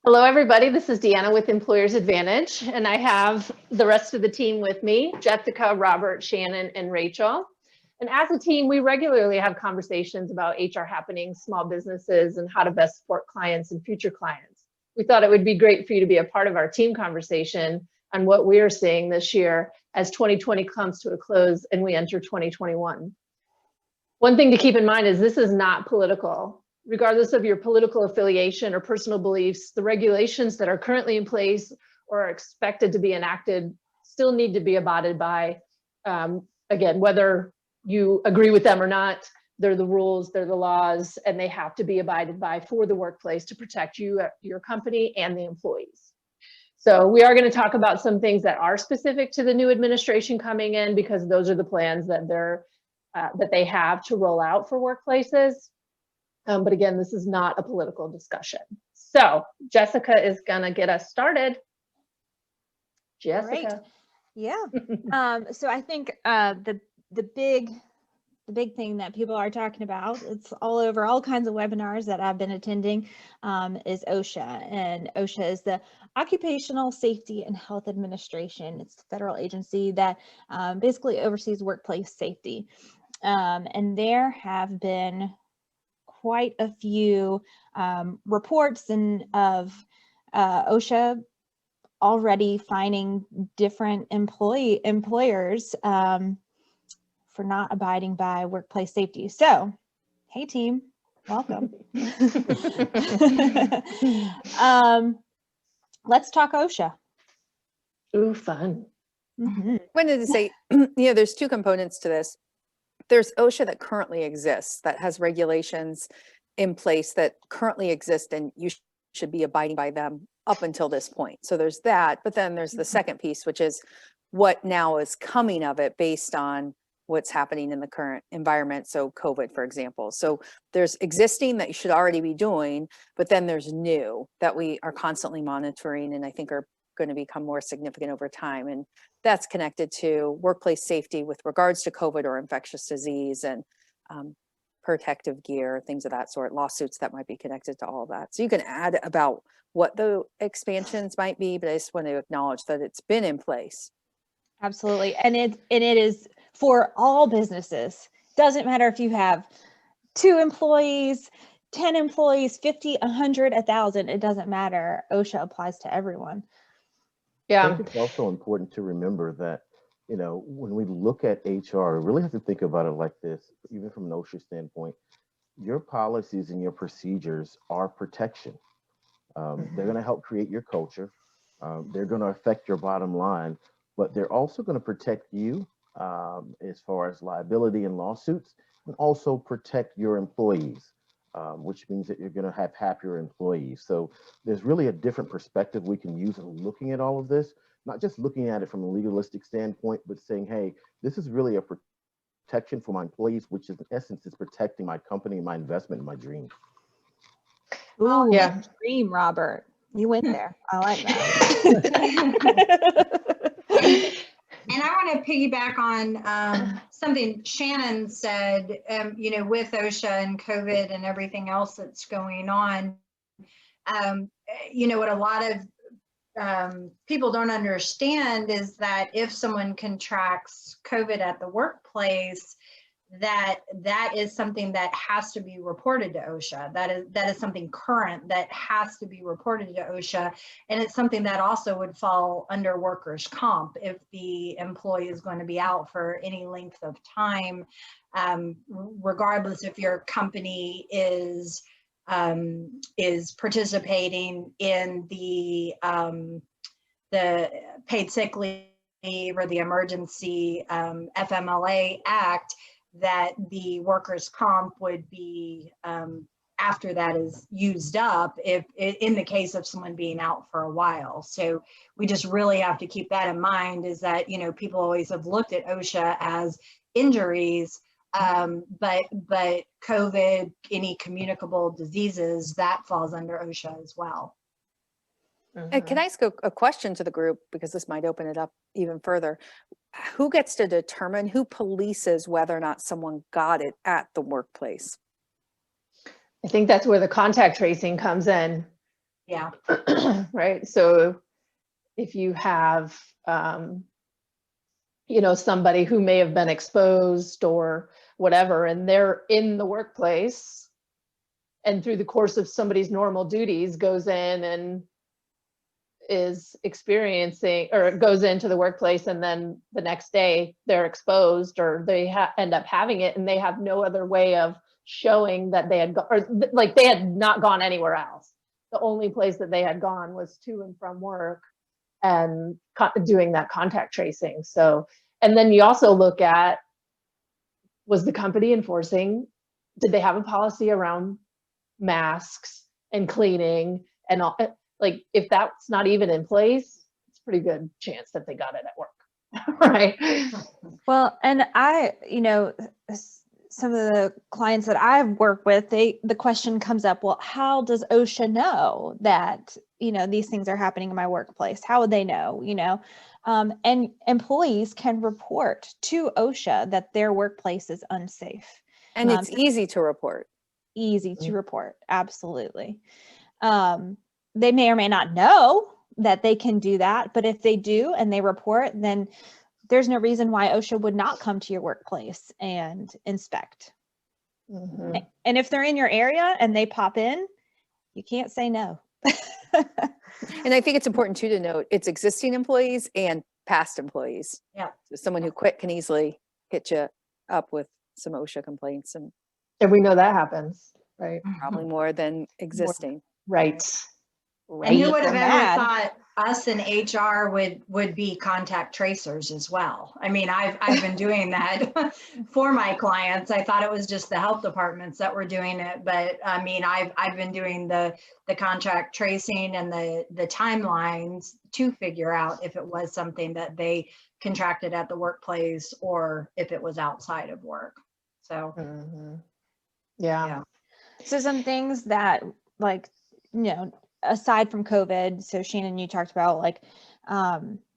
Hello, everybody. This is Deanna with Employers Advantage, and I have the rest of the team with me, Jessica, Robert, Shannon, and Rachel. And as a team, we regularly have conversations about HR happenings, small businesses, and how to best support clients and future clients. We thought it would be great for you to be a part of our team conversation on what we are seeing this year as 2020 comes to a close and we enter 2021. One thing to keep in mind is this is not political. Regardless of your political affiliation or personal beliefs, the regulations that are currently in place or are expected to be enacted still need to be abided by. Again, whether you agree with them or not, they're the rules, they're the laws, and they have to be abided by for the workplace to protect you, your company, and the employees. So we are going to talk about some things that are specific to the new administration coming in, because those are the plans that they have to roll out for workplaces. But again, this is not a political discussion. So Jessica is gonna get us started. Jessica. Great. Yeah. So I think the big thing that people are talking about, it's all over all kinds of webinars that I've been attending, is OSHA. And OSHA is the Occupational Safety and Health Administration. It's the federal agency that basically oversees workplace safety. And there have been quite a few reports of OSHA already fining different employers for not abiding by workplace safety. So, hey team, welcome. Let's talk OSHA. Ooh, fun. I wanted to say, there's two components to this. There's OSHA that currently exists, that has regulations in place that currently exist, and you should be abiding by them up until this point. So there's that, but then there's the second piece, which is what now is coming of it based on what's happening in the current environment. So COVID, for example. So there's existing that you should already be doing, but then there's new that we are constantly monitoring and I think are going to become more significant over time. And that's connected to workplace safety with regards to COVID or infectious disease and protective gear, things of that sort, lawsuits that might be connected to all of that. So you can add about what the expansions might be, but I just want to acknowledge that it's been in place. Absolutely. And it is for all businesses. Doesn't matter if you have 2 employees, 10 employees, 50, 100, 1,000, it doesn't matter. OSHA applies to everyone. Yeah. I think it's also important to remember that, when we look at HR, we really have to think about it like this, even from an OSHA standpoint. Your policies and your procedures are protection. They're going to help create your culture. They're going to affect your bottom line, but they're also going to protect you as far as liability and lawsuits, and also protect your employees, which means that you're going to have happier employees. So there's really a different perspective we can use in looking at all of this, not just looking at it from a legalistic standpoint, but saying, hey, this is really a protection for my employees, which in essence is protecting my company, my investment, and my dream. Ooh, yeah. Dream, Robert. You went there. I like that. And I want to piggyback on something Shannon said, with OSHA and COVID and everything else that's going on. What a lot of people don't understand is that if someone contracts COVID at the workplace, that is something that has to be reported to OSHA. That is something current that has to be reported to OSHA. And it's something that also would fall under workers' comp if the employee is going to be out for any length of time, regardless if your company is participating in the paid sick leave or the emergency FMLA Act, that the workers' comp would be after that is used up, if in the case of someone being out for a while. So we just really have to keep that in mind, is that people always have looked at OSHA as injuries, but COVID, any communicable diseases, that falls under OSHA as well. And can I ask a question to the group, because this might open it up even further? Who gets to determine, who polices whether or not someone got it at the workplace? I think that's where the contact tracing comes in. Yeah. Right? So if you have, somebody who may have been exposed or whatever, and they're in the workplace and through the course of somebody's normal duties goes in and is experiencing or goes into the workplace and then the next day they're exposed or they end up having it and they have no other way of showing that they had like they had not gone anywhere else. The only place that they had gone was to and from work and doing that contact tracing. So, and then you also look at, was the company enforcing, did they have a policy around masks and cleaning and all? Like, if that's not even in place, it's a pretty good chance that they got it at work, right? Well, and some of the clients that I've worked with, the question comes up, well, how does OSHA know that, these things are happening in my workplace? How would they know, and employees can report to OSHA that their workplace is unsafe. And it's easy to report. Easy to report. Absolutely. They may or may not know that they can do that, but if they do and they report, then there's no reason why OSHA would not come to your workplace and inspect. Mm-hmm. And if they're in your area and they pop in, you can't say no. And I think it's important too to note it's existing employees and past employees. Yeah. So someone who quit can easily hit you up with some OSHA complaints and we know that happens, right? probably more than existing. Right. And who would have They're ever mad. thought us in HR would be contact tracers as well? I mean, I've been doing that for my clients. I thought it was just the health departments that were doing it, but I mean, I've been doing the contact tracing and the timelines to figure out if it was something that they contracted at the workplace or if it was outside of work. So, Mm-hmm. Yeah. Yeah. So some things that, like, aside from COVID, so Shannon, you talked about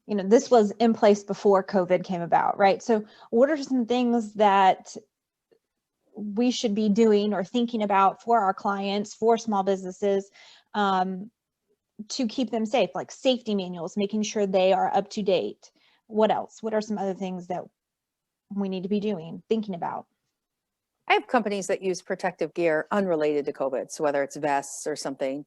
this was in place before COVID came about, right? So what are some things that we should be doing or thinking about for our clients, for small businesses, to keep them safe, like safety manuals, making sure they are up to date? What else? What are some other things that we need to be doing, thinking about? I have companies that use protective gear unrelated to COVID. So whether it's vests or something,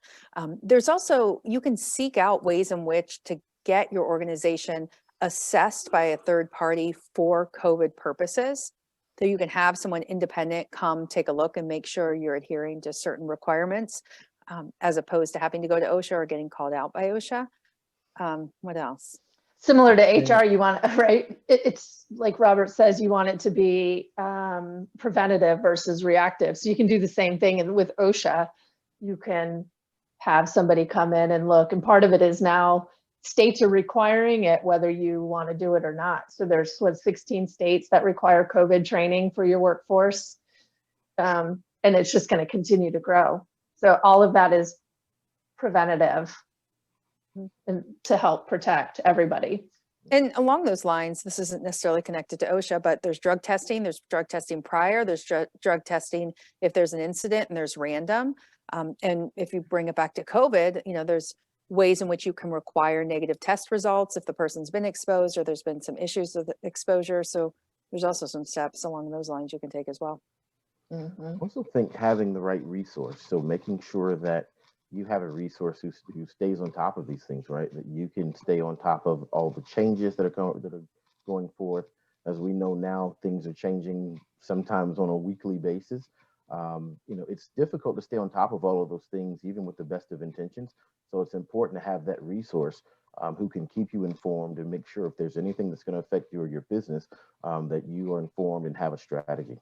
there's also, you can seek out ways in which to get your organization assessed by a third party for COVID purposes. So you can have someone independent come take a look and make sure you're adhering to certain requirements, as opposed to having to go to OSHA or getting called out by OSHA. What else? Similar to HR, you want, right? It's like Robert says, you want it to be preventative versus reactive. So you can do the same thing. And with OSHA, you can have somebody come in and look. And part of it is now states are requiring it, whether you want to do it or not. So there's 16 states that require COVID training for your workforce. And it's just going to continue to grow. So all of that is preventative and to help protect everybody. And along those lines, this isn't necessarily connected to OSHA, but there's drug testing prior, there's drug testing if there's an incident, and there's random. And if you bring it back to COVID, there's ways in which you can require negative test results if the person's been exposed or there's been some issues with exposure. So there's also some steps along those lines you can take as well. Mm-hmm. I also think having the right resource, so making sure that you have a resource who stays on top of these things, right? That you can stay on top of all the changes that are going forth. As we know now, things are changing sometimes on a weekly basis. It's difficult to stay on top of all of those things, even with the best of intentions. So it's important to have that resource who can keep you informed and make sure if there's anything that's going to affect you or your business, that you are informed and have a strategy.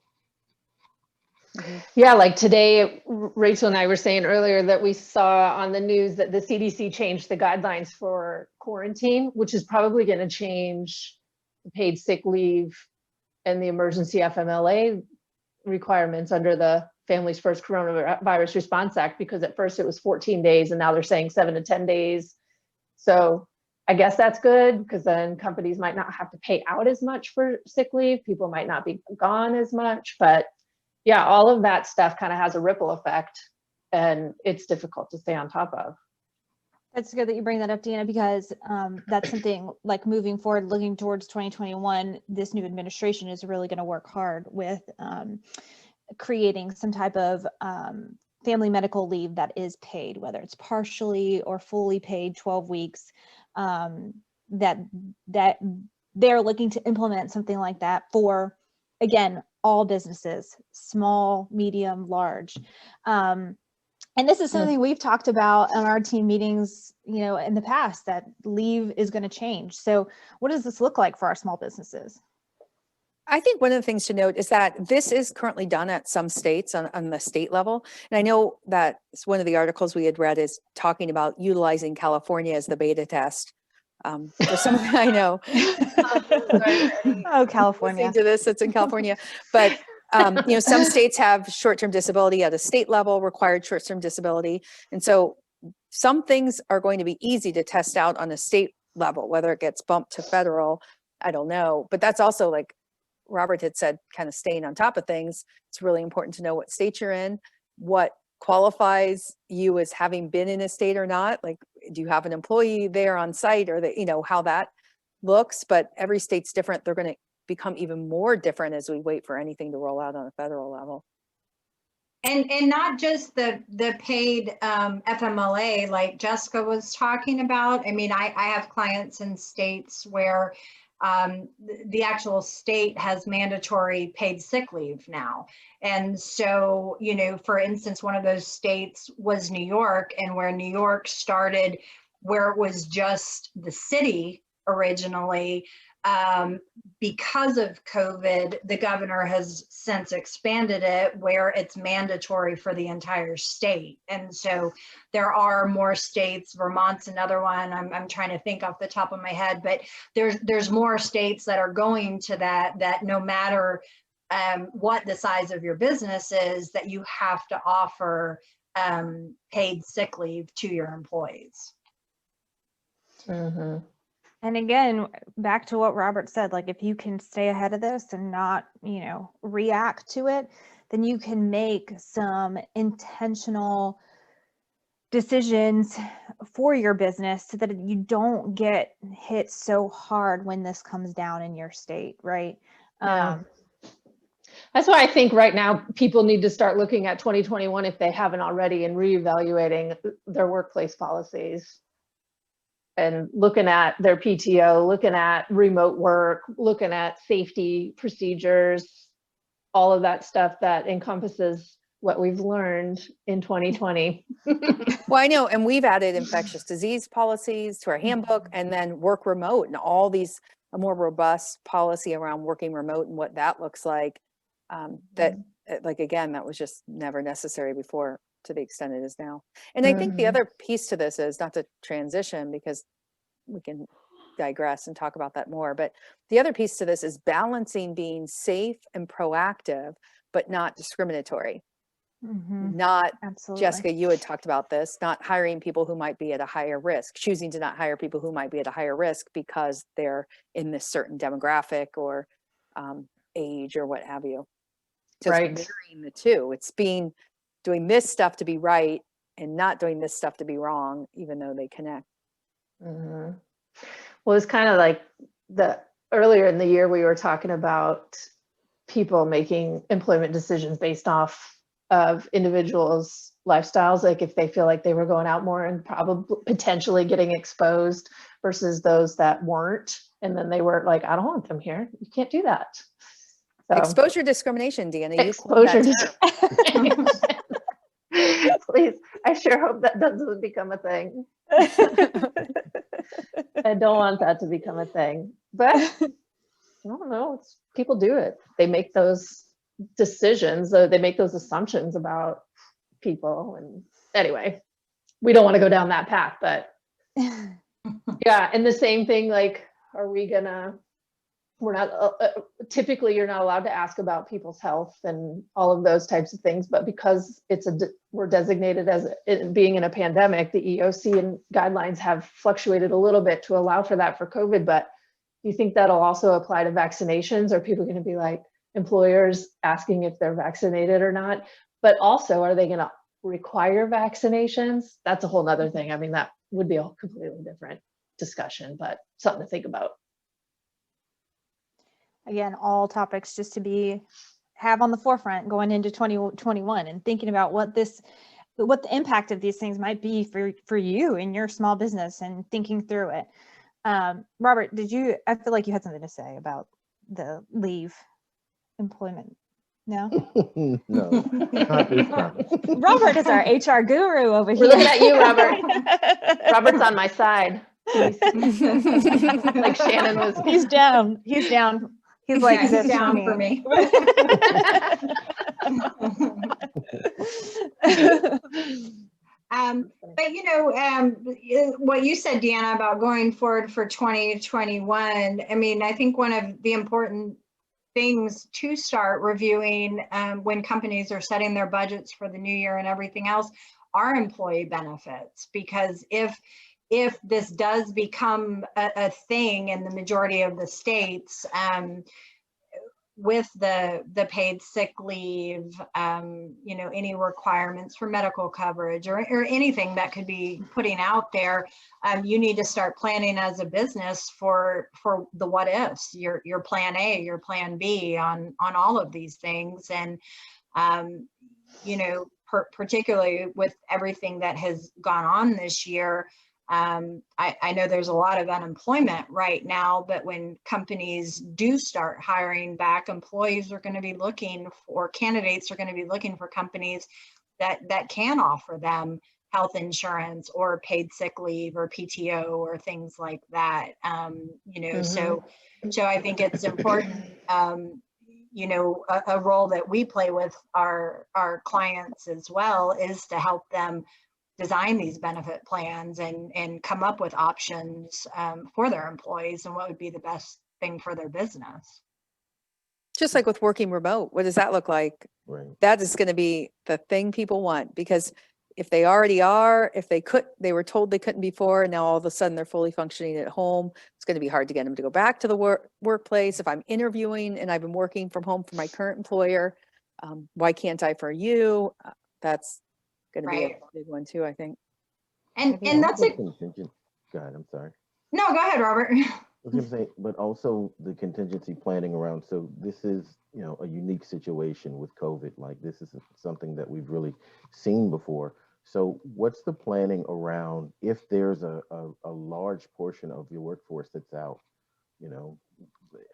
Yeah, like today, Rachel and I were saying earlier that we saw on the news that the CDC changed the guidelines for quarantine, which is probably going to change the paid sick leave and the emergency FMLA requirements under the Families First Coronavirus Response Act, because at first it was 14 days and now they're saying 7 to 10 days. So I guess that's good, because then companies might not have to pay out as much for sick leave. People might not be gone as much, but yeah, all of that stuff kind of has a ripple effect and it's difficult to stay on top of. That's good that you bring that up, Deanna, because that's something like moving forward, looking towards 2021, this new administration is really going to work hard with creating some type of family medical leave that is paid, whether it's partially or fully paid 12 weeks, that they're looking to implement something like that for, again, all businesses, small, medium, large. And this is something we've talked about on our team meetings, you know, in the past, that leave is going to change. So what does this look like for our small businesses? I think one of the things to note is that this is currently done at some states on the state level. And I know that one of the articles we had read is talking about utilizing California as the beta test. For some of I know. Oh, California. Listening to this, it's in California. But you know, some states have short-term disability at a state level, required short-term disability. And so some things are going to be easy to test out on a state level, whether it gets bumped to federal, I don't know. But that's also, like Robert had said, kind of staying on top of things. It's really important to know what state you're in, what qualifies you as having been in a state or not. Like, do you have an employee there on site, or that, you know, how that looks. But every state's different. They're going to become even more different as we wait for anything to roll out on a federal level. And not just the paid FMLA like Jessica was talking about. I mean, I have clients in states where the actual state has mandatory paid sick leave now. And so, you know, for instance, one of those states was New York, and where New York started, where it was just the city originally, because of COVID, the governor has since expanded it where it's mandatory for the entire state. And so there are more states. Vermont's another one. I'm trying to think off the top of my head, but there's more states that are going to that no matter what the size of your business is, that you have to offer paid sick leave to your employees. Mm-hmm. And again, back to what Robert said, like if you can stay ahead of this and not, you know, react to it, then you can make some intentional decisions for your business so that you don't get hit so hard when this comes down in your state, right? Yeah. That's why I think right now people need to start looking at 2021, if they haven't already, and reevaluating their workplace policies and looking at their PTO, looking at remote work, looking at safety procedures, all of that stuff that encompasses what we've learned in 2020. Well, I know, and we've added infectious disease policies to our handbook, and then work remote and all these, a more robust policy around working remote and what that looks like. That, like, again, that was just never necessary before to the extent it is now. And I think the other piece to this is, not to transition because we can digress and talk about that more, but the other piece to this is balancing being safe and proactive, but not discriminatory. Not, Absolutely. Jessica, you had talked about this, not hiring people who might be at a higher risk, choosing to not hire people who might be at a higher risk because they're in this certain demographic or age or what have you. So Right. it's marrying the two. It's doing this stuff to be right and not doing this stuff to be wrong, even though they connect. Mm-hmm. Well, it's kind of like earlier in the year, we were talking about people making employment decisions based off of individuals' lifestyles, like if they feel like they were going out more and probably potentially getting exposed versus those that weren't. And then they were like, I don't want them here. You can't do that. So, Exposure discrimination, Deanna. exposure discrimination. Please, I sure hope that doesn't become a thing. I don't want that to become a thing, but I don't know. People do it. They make those decisions. They make those assumptions about people. And anyway, we don't want to go down that path, but yeah. And the same thing, like, we're not, typically you're not allowed to ask about people's health and all of those types of things, but because we're designated as being in a pandemic, the EOC and guidelines have fluctuated a little bit to allow for that for COVID. But do you think that'll also apply to vaccinations? Are people going to be like employers asking if they're vaccinated or not? But also, are they going to require vaccinations? That's a whole nother thing. I mean, that would be a completely different discussion, but something to think about. Again, all topics just to have on the forefront going into 2021 and thinking about what the impact of these things might be for you and your small business and thinking through it. Robert, I feel like you had something to say about the leave employment. No? No, not this time. Robert is our HR guru over here. We're looking at you, Robert. Robert's on my side. Like Shannon was. He's down. He's down. He's like, Yeah, this he's down for me. But what you said, Deanna, about going forward for 2021, I mean, I think one of the important things to start reviewing when companies are setting their budgets for the new year and everything else are employee benefits, because if this does become a thing in the majority of the states, with the paid sick leave, any requirements for medical coverage or anything that could be putting out there, you need to start planning as a business for the what ifs, your plan A, your plan B on all of these things. And, particularly with everything that has gone on this year, I know there's a lot of unemployment right now, but when companies do start hiring back, employees are going to be looking for, candidates are going to be looking for companies that can offer them health insurance or paid sick leave or PTO or things like that. So I think it's important, a role that we play with our clients as well is to help them design these benefit plans and come up with options for their employees and what would be the best thing for their business. Just like with working remote, what does that look like? Right. That is going to be the thing people want, because if they already are, if they were told they couldn't before, and now all of a sudden they're fully functioning at home, it's going to be hard to get them to go back to the workplace. If I'm interviewing and I've been working from home for my current employer, why can't I for you? That's going to be a big one too, I think. And that's a contingent. Go ahead. I'm sorry. No, go ahead, Robert. I was going to say, but also the contingency planning around. So this is, a unique situation with COVID. Like this is something that we've really seen before. So what's the planning around if there's a large portion of your workforce that's out?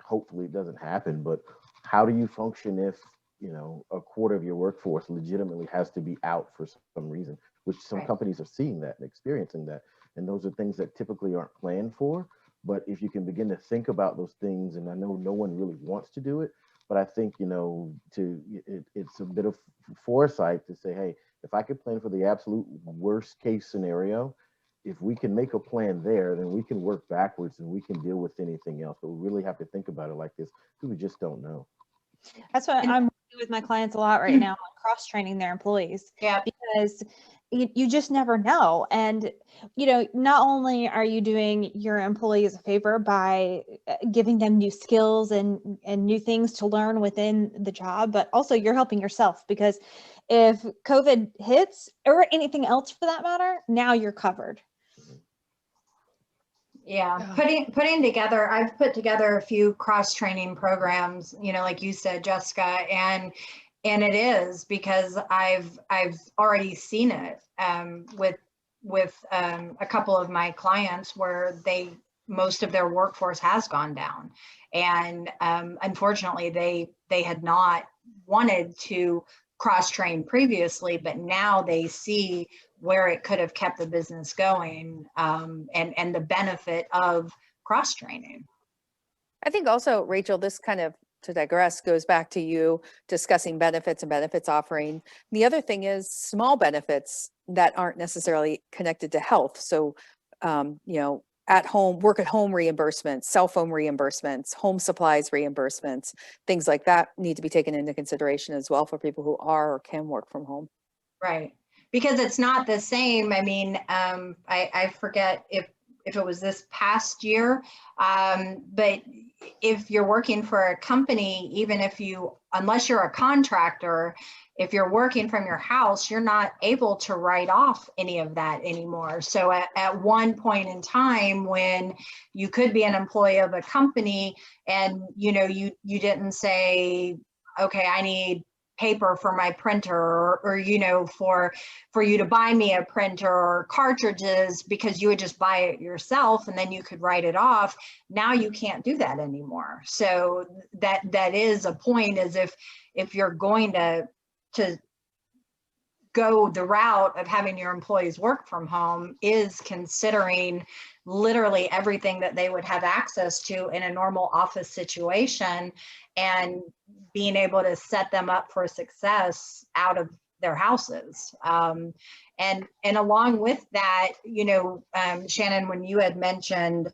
Hopefully it doesn't happen, but how do you function if a quarter of your workforce legitimately has to be out for some reason, which some companies are seeing that and experiencing that. And those are things that typically aren't planned for. But if you can begin to think about those things, and I know no one really wants to do it, but I think, it's a bit of foresight to say, hey, if I could plan for the absolute worst case scenario, if we can make a plan there, then we can work backwards and we can deal with anything else. But we really have to think about it like this because we just don't know. That's what I'm working with my clients a lot right now, on cross-training their employees. Yeah. Because you just never know. And, not only are you doing your employees a favor by giving them new skills and new things to learn within the job, but also you're helping yourself, because if COVID hits or anything else for that matter, now you're covered. Yeah, putting together, I've put together a few cross-training programs, like you said, Jessica, and it is because I've already seen it with a couple of my clients where most of their workforce has gone down, and unfortunately they had not wanted to cross-train previously, but now they see where it could have kept the business going, and the benefit of cross-training. I think also, Rachel, this kind of, to digress, goes back to you discussing benefits and benefits offering. The other thing is small benefits that aren't necessarily connected to health. So, at home, work at home reimbursements, cell phone reimbursements, home supplies reimbursements, things like that need to be taken into consideration as well for people who are or can work from home. Right. Because it's not the same. I mean, I forget if if it was this past year. But if you're working for a company, even if unless you're a contractor, if you're working from your house, you're not able to write off any of that anymore. So at one point in time when you could be an employee of a company and, you didn't say, okay, I need paper for my printer, or for you to buy me a printer or cartridges, because you would just buy it yourself and then you could write it off. Now you can't do that anymore. So that is a point, is if you're going to go the route of having your employees work from home, is considering literally everything that they would have access to in a normal office situation, and being able to set them up for success out of their houses. And along with that, Shannon, when you had mentioned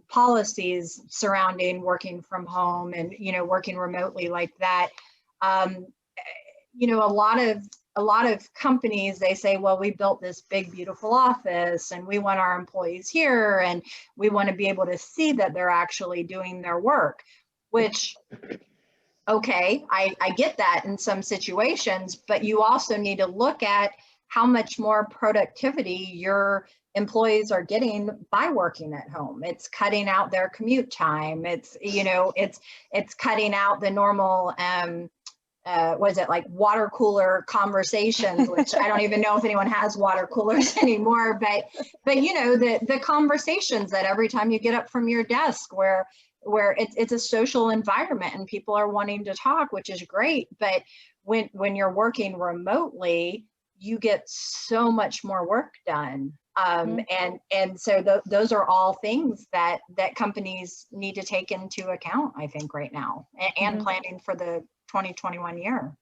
policies surrounding working from home and, working remotely like that, a lot of companies, they say, well, we built this big, beautiful office and we want our employees here and we want to be able to see that they're actually doing their work, which, okay, I get that in some situations, but you also need to look at how much more productivity your employees are getting by working at home. It's cutting out their commute time. It's, it's cutting out the normal, what is it, like water cooler conversations, which I don't even know if anyone has water coolers anymore, but the conversations that every time you get up from your desk where it's a social environment and people are wanting to talk, which is great. But when you're working remotely, you get so much more work done. And so those are all things that companies need to take into account, I think, right now, and planning for the 2021 year.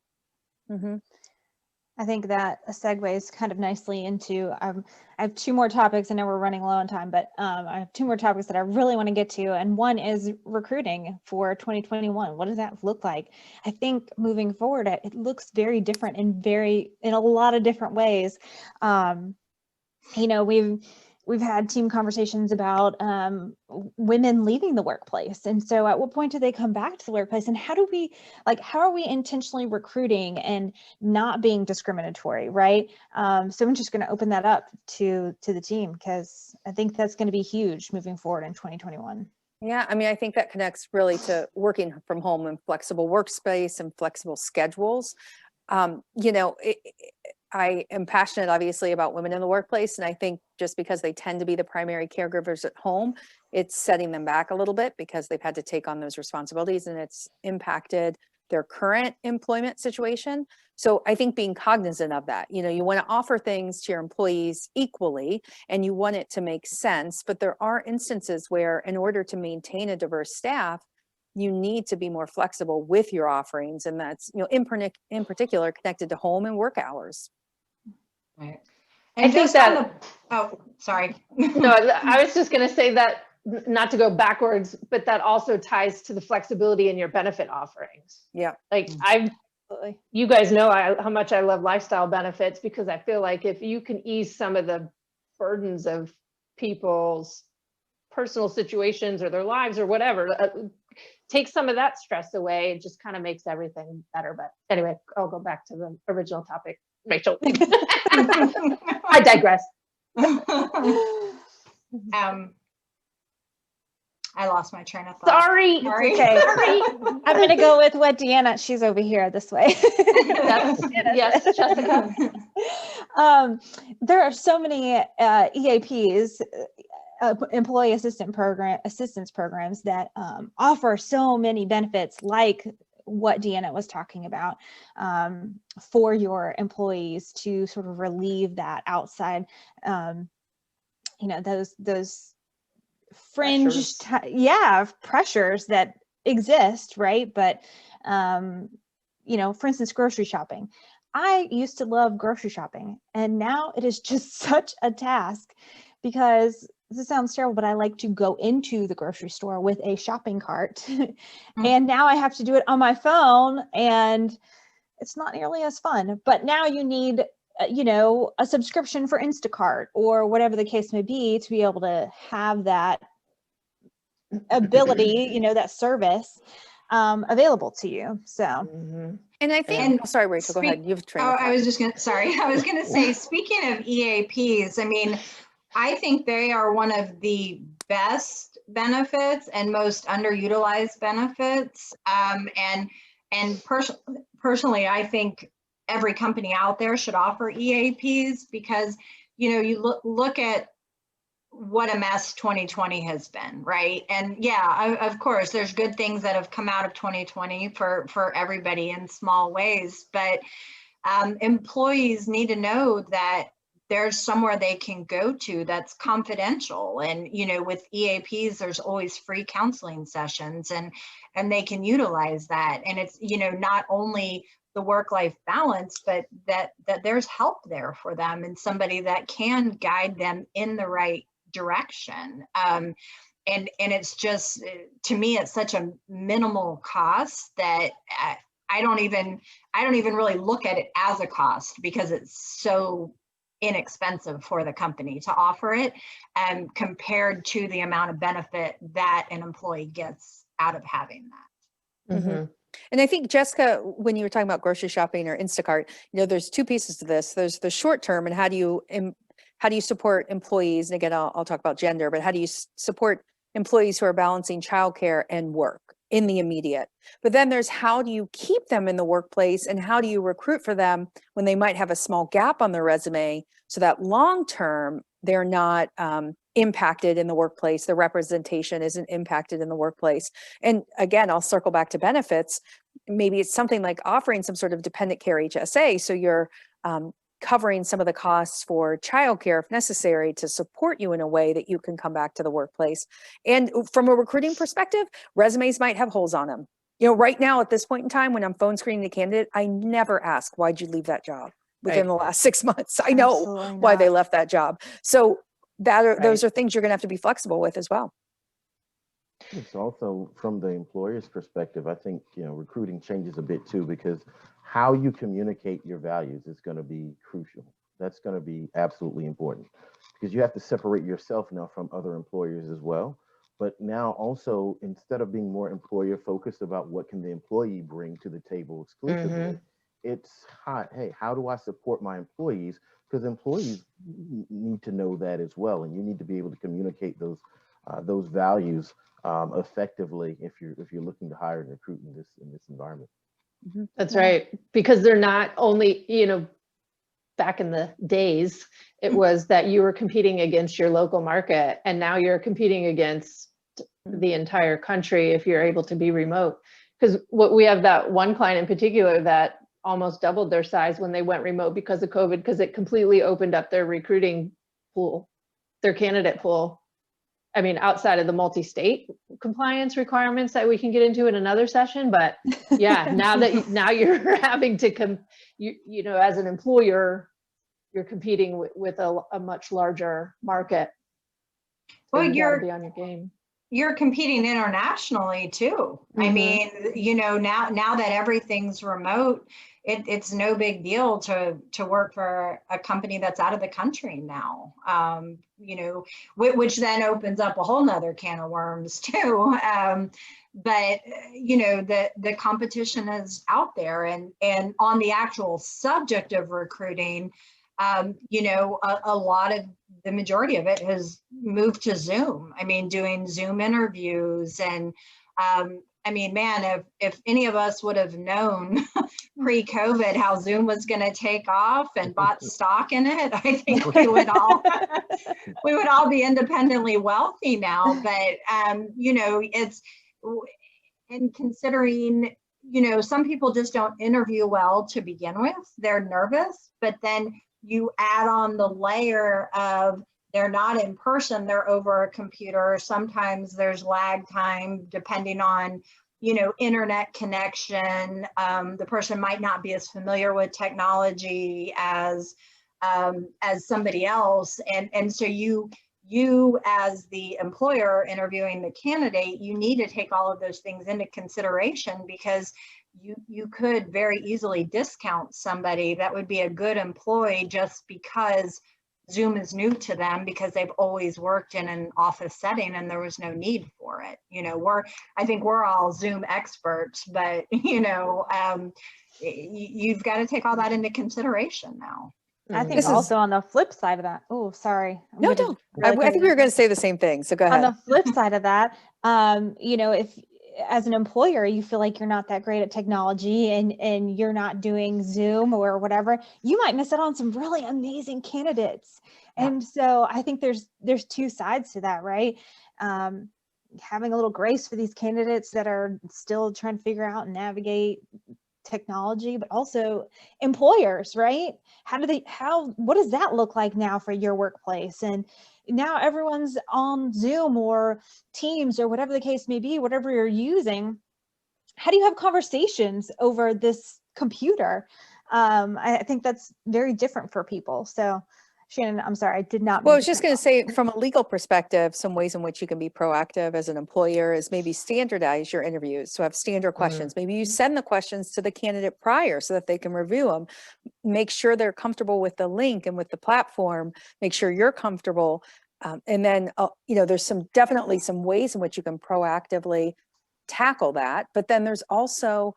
I think that segues kind of nicely into, I have two more topics. I know we're running low on time, but I have two more topics that I really want to get to. And one is recruiting for 2021. What does that look like? I think moving forward, it looks very different in a lot of different ways. We've had team conversations about women leaving the workplace. And so at what point do they come back to the workplace, and how are we intentionally recruiting and not being discriminatory, right? So I'm just going to open that up to the team, because I think that's going to be huge moving forward in 2021. Yeah, I mean, I think that connects really to working from home and flexible workspace and flexible schedules. I am passionate, obviously, about women in the workplace. And I think just because they tend to be the primary caregivers at home, it's setting them back a little bit because they've had to take on those responsibilities, and it's impacted their current employment situation. So I think being cognizant of that, you want to offer things to your employees equally, and you want it to make sense. But there are instances where, in order to maintain a diverse staff, you need to be more flexible with your offerings. And that's, in particular, connected to home and work hours. Right. I think that, sorry. no, I was just going to say that, not to go backwards, but that also ties to the flexibility in your benefit offerings. Yeah. Like Absolutely. you guys know how much I love lifestyle benefits, because I feel like if you can ease some of the burdens of people's personal situations or their lives or whatever, take some of that stress away, it just kind of makes everything better. But anyway, I'll go back to the original topic. Rachel. I digress. I lost my train of thought. Sorry. Okay. Sorry. I'm going to go with what Deanna, she's over here this way. Yes, Jessica. There are so many EAPs, employee assistance programs that offer so many benefits, like what Deanna was talking about, for your employees to sort of relieve that outside, those fringe, pressures that exist, right? But, for instance, grocery shopping. I used to love grocery shopping, and now it is just such a task, because this sounds terrible, but I like to go into the grocery store with a shopping cart. And now I have to do it on my phone, and it's not nearly as fun. But now you need you know, a subscription for Instacart or whatever the case may be, to be able to have that ability, you know, that service available to you. So Mhm. And I think, And oh, sorry, Rachel, go ahead. You have a train Oh, of I thought. was just gonna, sorry, I was gonna say, speaking of EAPs, I mean, I think they are one of the best benefits and most underutilized benefits. And personally, I think every company out there should offer EAPs because, you know, you look at what a mess 2020 has been, right? And yeah, of course, there's good things that have come out of 2020 for everybody in small ways, but employees need to know that there's somewhere they can go to that's confidential. And, you know, with EAPs, there's always free counseling sessions and they can utilize that. And it's, you know, not only the work-life balance, but that there's help there for them and somebody that can guide them in the right direction. And it's just, to me, it's such a minimal cost that I don't even really look at it as a cost because it's so inexpensive for the company to offer it, compared to the amount of benefit that an employee gets out of having that. Mhm. And I think, Jessica, when you were talking about grocery shopping or Instacart, you know, there's two pieces to this. There's the short term, and how do you support employees? And again, I'll talk about gender, but how do you support employees who are balancing childcare and work in the immediate? But then there's how do you keep them in the workplace, and how do you recruit for them when they might have a small gap on their resume, so that long term they're not impacted in the workplace, the representation isn't impacted in the workplace. And again, I'll circle back to benefits. Maybe it's something like offering some sort of dependent care HSA, so you're covering some of the costs for childcare if necessary to support you in a way that you can come back to the workplace. And from a recruiting perspective, resumes might have holes on them. You know, right now at this point in time, when I'm phone screening a candidate, I never ask, why'd you leave that job within the last 6 months? I know Absolutely why they not. left that job. So those Right. are things you're going to have to be flexible with as well. It's also from the employer's perspective. I think, you know, recruiting changes a bit too, because how you communicate your values is going to be crucial. That's going to be absolutely important because you have to separate yourself now from other employers as well. But now also, instead of being more employer focused about what can the employee bring to the table exclusively, it's hey, how do I support my employees? Because employees need to know that as well, and you need to be able to communicate those values effectively if you're looking to hire and recruit in this environment. That's right. Because they're not only, you know, back in the days, it was that you were competing against your local market, and now you're competing against the entire country if you're able to be remote. Because what we have that one client in particular that almost doubled their size when they went remote because of COVID, because it completely opened up their recruiting pool, their candidate pool. I mean, outside of the multi-state compliance requirements that we can get into in another session, but yeah, now you're having to you know, as an employer, you're competing with a much larger market. So Well, you got to be on your game. You're competing internationally too. I mean, you know, now that everything's remote, it's no big deal to work for a company that's out of the country now. You know, which then opens up a whole nother can of worms too. But you know, the competition is out there, and on the actual subject of recruiting, you know, a lot of the majority of it has moved to Zoom. I mean, doing Zoom interviews, and I mean, man, if any of us would have known pre-COVID how Zoom was going to take off and bought stock in it, I think we would all be independently wealthy now. But you know, and considering, you know, some people just don't interview well to begin with. They're nervous, but then you add on the layer of they're not in person, they're over a computer. Sometimes there's lag time depending on, you know, internet connection. The person might not be as familiar with technology as somebody else. And so you as the employer interviewing the candidate, you need to take all of those things into consideration, because you could very easily discount somebody that would be a good employee just because Zoom is new to them, because they've always worked in an office setting and there was no need for it. You know, I think we're all Zoom experts, but you've got to take all that into consideration now. I think This is- also on the flip side of that, oh, sorry. I'm No, gonna no, really I think we were going to say the same thing. So go on ahead. the flip side of that, if as an employer you feel like you're not that great at technology and you're not doing Zoom or whatever, you might miss out on some really amazing candidates. And so I think there's two sides to that, right? Having a little grace for these candidates that are still trying to figure out and navigate technology, but also employers, right? What does that look like now for your workplace? And now everyone's on Zoom or Teams or whatever the case may be, whatever you're using. How do you have conversations over this computer? I think that's very different for people. So Shannon, I'm sorry, I did not. Well, I mean was just cut going you to say, from a legal perspective, some ways in which you can be proactive as an employer is maybe standardize your interviews. So have standard questions. Maybe you send the questions to the candidate prior so that they can review them. Make sure they're comfortable with the link and with the platform. Make sure you're comfortable. And then, there's definitely some ways in which you can proactively tackle that. But then there's also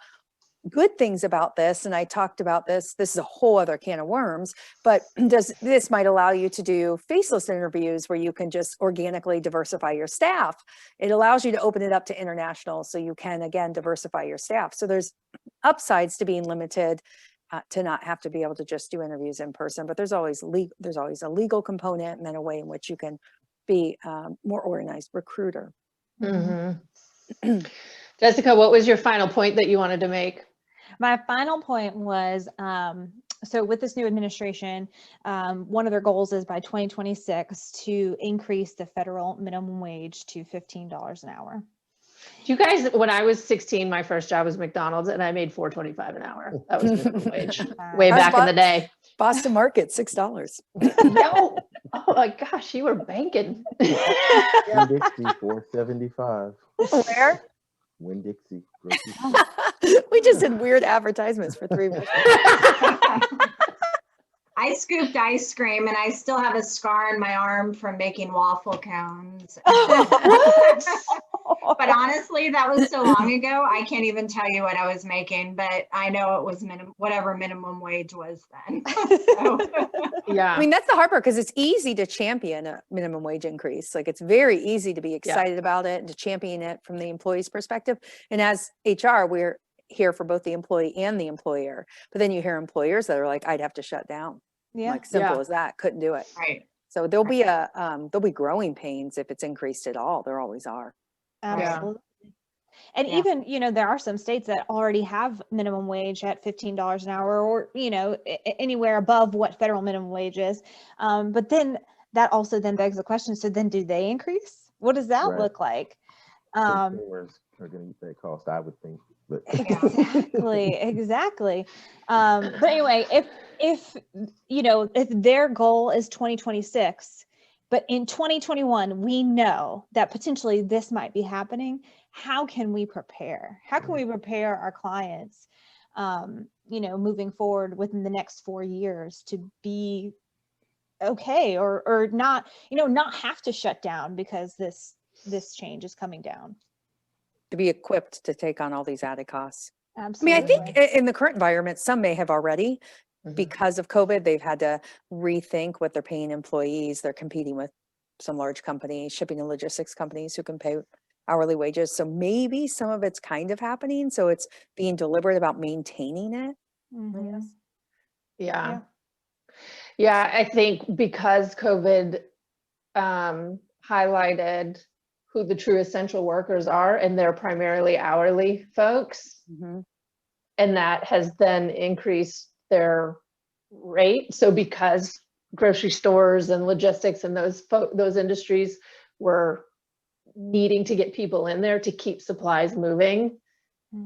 good things about this, and I talked about this is a whole other can of worms, but this might allow you to do faceless interviews where you can just organically diversify your staff. It allows you to open it up to international, so you can again diversify your staff. So there's upsides to being limited, to not have to be able to just do interviews in person, but there's always a legal component, and then a way in which you can be more organized recruiter. Jessica, what was your final point that you wanted to make? My final point was, so with this new administration, one of their goals is by 2026 to increase the federal minimum wage to $15 an hour. You guys, when I was 16, my first job was McDonald's and I made $4.25 an hour. That was minimum wage way How's back in the day. Boston market, $6. No. Oh my gosh, you were banking. Winn-Dixie, $4.75. Where? Winn-Dixie. We just did weird advertisements for 3 minutes. I scooped ice cream and I still have a scar on my arm from making waffle cones. But honestly, that was so long ago, I can't even tell you what I was making, but I know it was whatever minimum wage was then. So. Yeah. I mean, that's the hard part, because it's easy to champion a minimum wage increase. Like, it's very easy to be excited about it and to champion it from the employee's perspective. And as HR, we're here for both the employee and the employer. But then you hear employers that are like, I'd have to shut down. Yeah. Like, simple as that. Couldn't do it. Right. So there'll be growing pains if it's increased at all. There always are. Absolutely. And Yeah. even, there are some states that already have minimum wage at $15 an hour, or, anywhere above what federal minimum wage is. But then that also then begs the question, so then do they increase? What does that Right. look like? Consumers are going to eat that cost, I would think. But Exactly. But anyway, if their goal is 2026, but in 2021, we know that potentially this might be happening, how can we prepare? How can we prepare our clients, moving forward within the next 4 years to be okay, or not, not have to shut down because this change is coming down? To be equipped to take on all these added costs. Absolutely. I mean, I think in the current environment, some may have already, because of COVID, they've had to rethink what they're paying employees. They're competing with some large companies, shipping and logistics companies who can pay hourly wages. So maybe some of it's kind of happening. So it's being deliberate about maintaining it. Mhm. Yes. Yeah. Yeah, I think because COVID highlighted who the true essential workers are, and they're primarily hourly folks, and that has then increased their rate. So because grocery stores and logistics and those industries were needing to get people in there to keep supplies moving,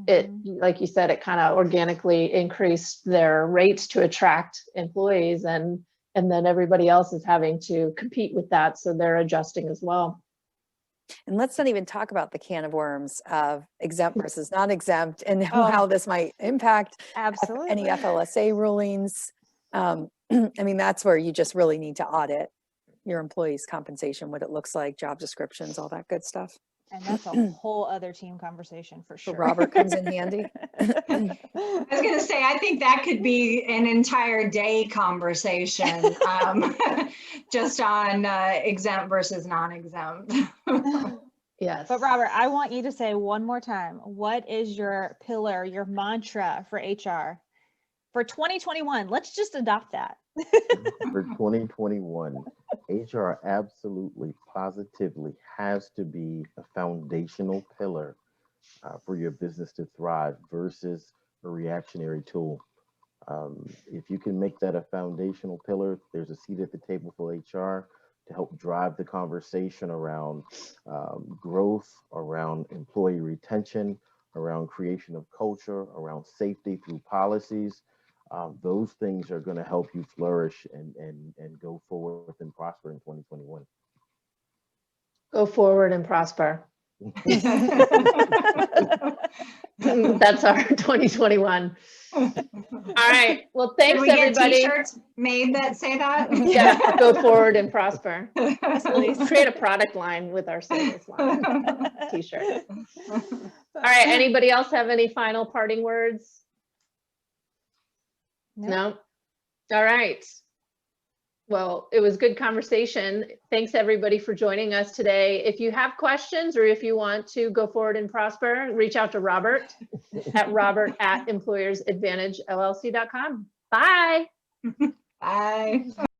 it, like you said, it kind of organically increased their rates to attract employees, and then everybody else is having to compete with that, so they're adjusting as well. And let's not even talk about the can of worms of exempt versus non-exempt and Oh. how this might impact Absolutely. any FLSA rulings. I mean, that's where you just really need to audit your employees' compensation, what it looks like, job descriptions, all that good stuff. And that's a whole other team conversation for So sure. Robert comes in handy. I was going to say, I think that could be an entire day conversation, just on exempt versus non-exempt. Yes. But Robert, I want you to say one more time, what is your pillar, your mantra for HR for 2021? Let's just adopt that. For 2021, HR absolutely, positively has to be a foundational pillar for your business to thrive versus a reactionary tool. If you can make that a foundational pillar, there's a seat at the table for HR to help drive the conversation around growth, around employee retention, around creation of culture, around safety through policies. Those things are going to help you flourish and go forward and prosper in 2021. Go forward and prosper. That's our 2021. All right. Well, Can thanks we get everybody. t-shirts made that say that? Yeah, go forward and prosper. Please. We'll create a product line with our service line t-shirt. All right. Anybody else have any final parting words? No? All right. Well, it was good conversation. Thanks everybody for joining us today. If you have questions or if you want to go forward and prosper, reach out to Robert at robert@employersadvantagellc.com. Bye. Bye.